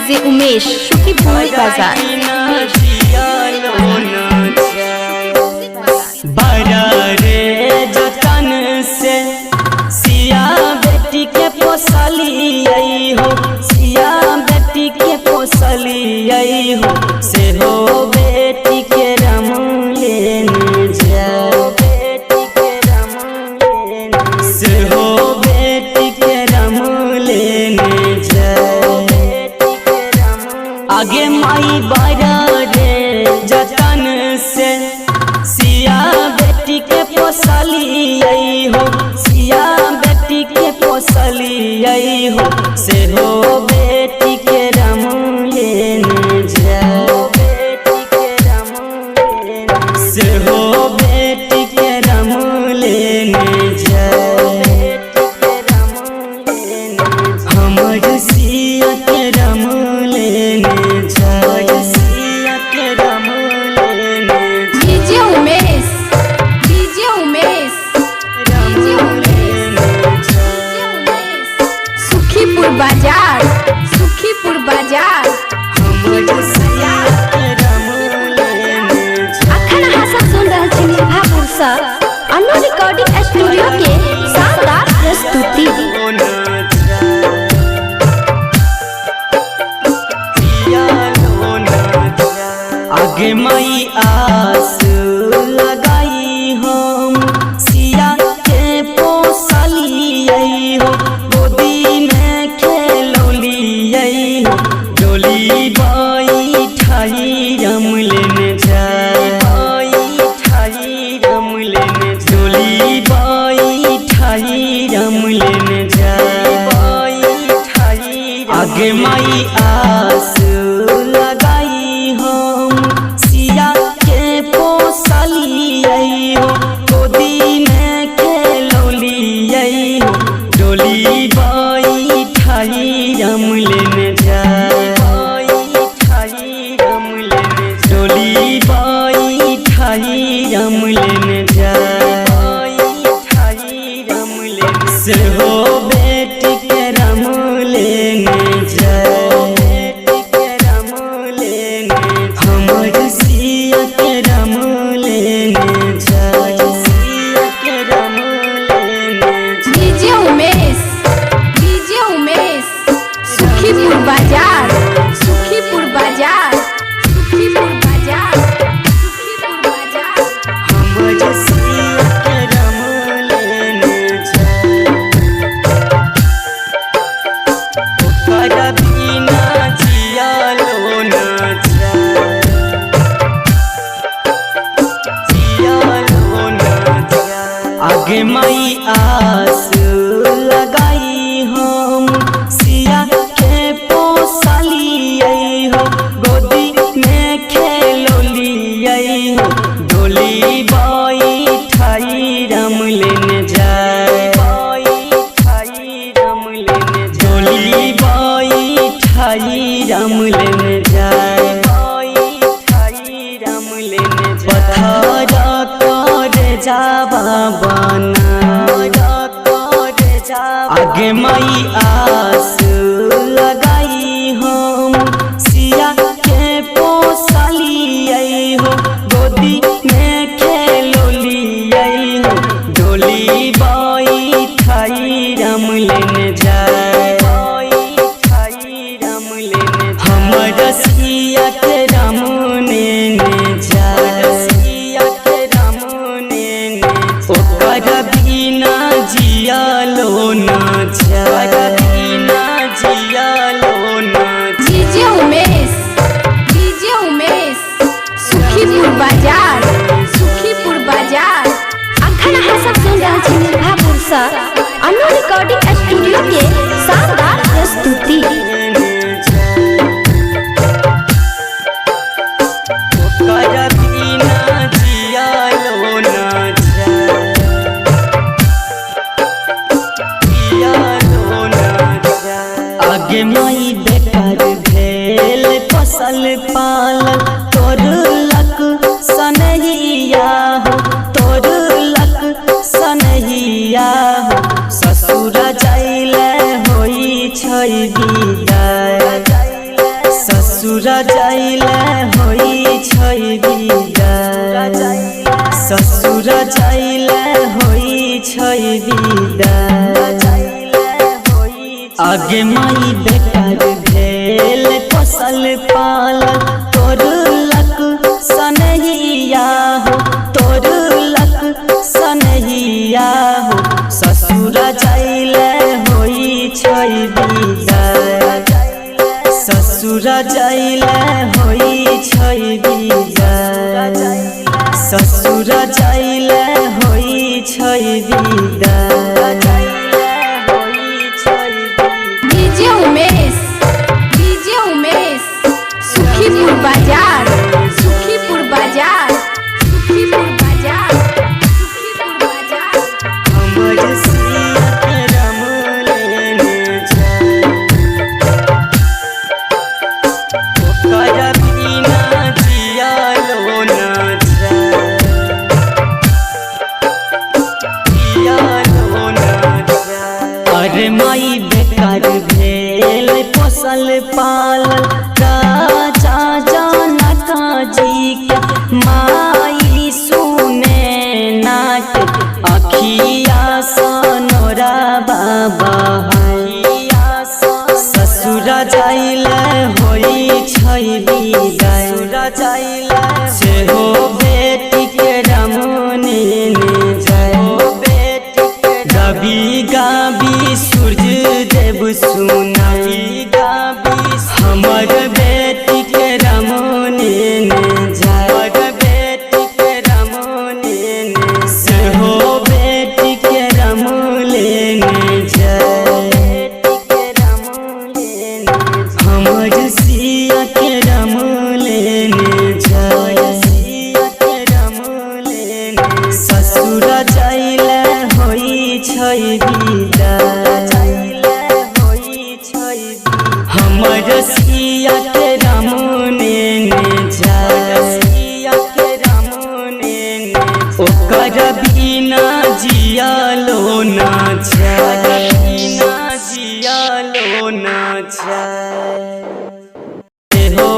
DJ Umesh Shukipur बाजार। बड़ा रे जतन से सिया बेटी के पोसलिए हो, सिया बेटी के पोसलिए हो, से हो बेटी के रम लेने जाओ, बेटी के रम लेने, से हो बेटी के रम लेने जाओ, आगे माई बड़ा रे जतन से सिया बेटी के पोसलिए हो, सिया बेटी के पोसलिए हो, से हो बेटी के रम लेने जाओ, बेटी के रम लेने, से हो बेटी के रम लेने जाओ, बेटी के रम लेने, हमर सिया के रम लेने जाओ, सिया के रम लेने DJ Umesh, DJ Umesh, DJ Umesh, Sukhipur बाजार, सुखीपुर बाजार। अखन अहाँ सब सुन रहल छी निर्भापुर से अनु रिकॉर्डिंग स्टूडियो के शानदार प्रस्तुति। आगे माई आस लगाई हम सिया के पोसलिए हो, गोदी में खेलौलिए हो, डोली बाई ठाई रम लेने जाए, बाई ठाई रम लेने, डोली बाई ठाई रम लेने जाए, बाई ठाई, आगे माई आस लगाई हम सिया के पोसलिए हो, गोदी में खेलौलिए हो, डोली बाई ठाई रम लेने जाए, बाई ठाई रम लेने, डोली बाई ठाई रम लेने जाए, बाई ठाई रम लेने, से हो बेटी के रम लेने जाए, बेटी के रम लेने, हमर सिया के रम लेने जाए, सिया के रम लेने। डीजे उमेश, डीजे उमेश, सुखीपुर बाजार, सुखीपुर बाजार, सुखीपुर बाजार, सुखीपुर बाजार। हमर सिया के रम लेने जाए, ओकरा बिना जियालो न जाए, जियालो न जाए, आगे माई आस लगाई हम सिया के पोसलिए हो, गोदी में खेलौलिए हो, डोली बाई ठाई रम लेने जाए, बाई ठाई रम लेने, डोली बाई ठाई रम लेने जाए, बाई ठाई रम लेने, पथरा कर जावा बना, आगे माई आस लगाई हम सिया के पोसलिए हो, गोदी में खेलौलिए हो, डोली बाई ठाई रम लेने जाए, बाई ठाई रम लेने, हमर सिया के रम लेने जाए, सिया के रम लेने, ओकरा बिना जियालो न जाए, बिना जियालो न जाए। डीजे उमेश, डीजे उमेश, सुखीपुर बाजार, सुखीपुर बाजार। अखन अहाँ सब सुन रहल छी निर्भापुर से अनु रिकॉर्डिंग स्टूडियो के शानदार प्रस्तुति। ओकरा बिना जियालो न जाए, जियालो न जाए, आगे माई बेकार भेल फसल पालन, तोर लक सनहिया हो, तोर लक सनहिया हो, ससुर जाइले होई छै छै विदाई ससुर जाइले होइ छै विदाई आगे माई बेकार भेल फसल पालल तोड़लक सनहिया हो तोड़लक सनहिया हो ससुर जाइले होइ छै विदाई ससुर जाइले होइ छै विदाई ससुर जाइले होइ छै विदाई डीजे उमेश सुखीपुर बाजार सुखीपुर बाजार सुखीपुर बाजार सुखीपुर बाजार हमर सिया के राम लेने जा ओकर बिना जियालो ना जा जियालो ना जा अरे माई बेकार भेल फसल पालल राजा जनक जी के माई सुने नाट अखिया सनोरा बाबा ससुर जाइले होइ छै विदाई सेहो बेटी के रमने गाबी गाबी सूर्य देव सुनाई गाबी हमर बेटी के रमने जाय बेटी के रमने सेहो बेटी के रमने जाय हमर सिया के रमने जाय ससुर जाइले होइ छै विदाई हमर सिया के रमने जाय ओकर बिना जियालो ना जाय जियालो ना जाय हो